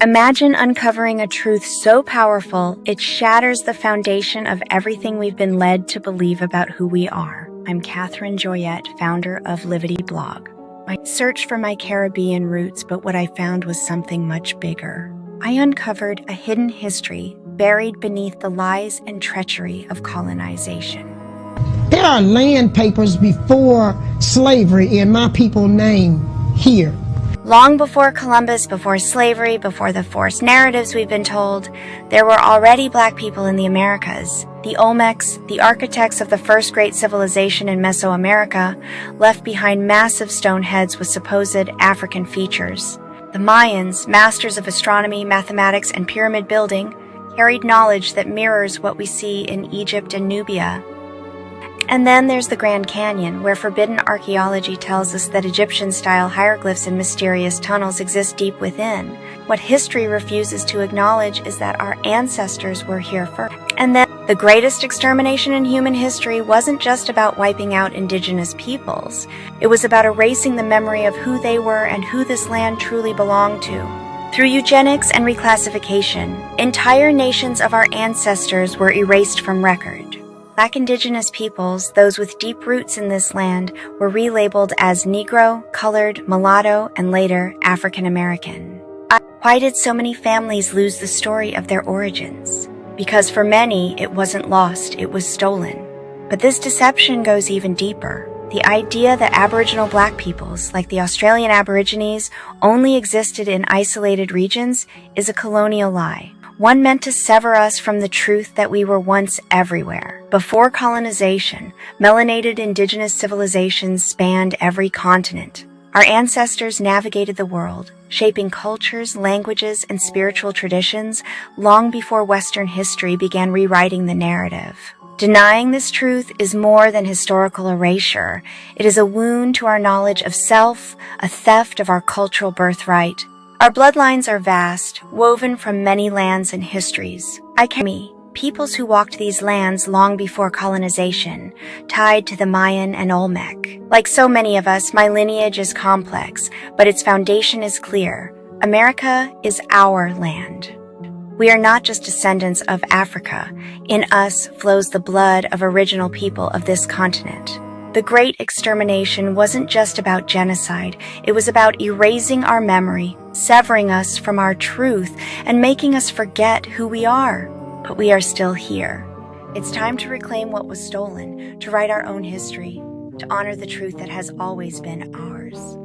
Imagine uncovering a truth so powerful it shatters the foundation of everything we've been led to believe about who we are. I'm Catherine Joyette, founder of Livity blog. I searched for my Caribbean roots, but what I found was something much bigger. I uncovered a hidden history buried beneath the lies and treachery of colonization. There are land papers before slavery in my people's name here. Long before Columbus, before slavery, before the forced narratives we've been told, there were already Black people in the Americas. The Olmecs, the architects of the first great civilization in Mesoamerica, left behind massive stone heads with supposed African features. The Mayans, masters of astronomy, mathematics, and pyramid building, carried knowledge that mirrors what we see in Egypt and Nubia. And then there's the Grand Canyon, where forbidden archaeology tells us that Egyptian-style hieroglyphs and mysterious tunnels exist deep within. What history refuses to acknowledge is that our ancestors were here first. And then, the greatest extermination in human history wasn't just about wiping out indigenous peoples. It was about erasing the memory of who they were and who this land truly belonged to. Through eugenics and reclassification, entire nations of our ancestors were erased from record. Black indigenous peoples, those with deep roots in this land, were relabeled as Negro, colored, mulatto, and later African American. Why did so many families lose the story of their origins? Because for many, it wasn't lost, it was stolen. But this deception goes even deeper. The idea that Aboriginal Black peoples, like the Australian Aborigines, only existed in isolated regions is a colonial lie. One meant to sever us from the truth that we were once everywhere. Before colonization, melanated indigenous civilizations spanned every continent. Our ancestors navigated the world, shaping cultures, languages, and spiritual traditions long before Western history began rewriting the narrative. Denying this truth is more than historical erasure. It is a wound to our knowledge of self, a theft of our cultural birthright. Our bloodlines are vast, woven from many lands and histories. Peoples who walked these lands long before colonization, tied to the Mayan and Olmec. Like so many of us, my lineage is complex, but its foundation is clear. America is our land. We are not just descendants of Africa. In us flows the blood of original people of this continent. The Great Extermination wasn't just about genocide. It was about erasing our memory, severing us from our truth, and making us forget who we are. But we are still here. It's time to reclaim what was stolen, to write our own history, to honor the truth that has always been ours.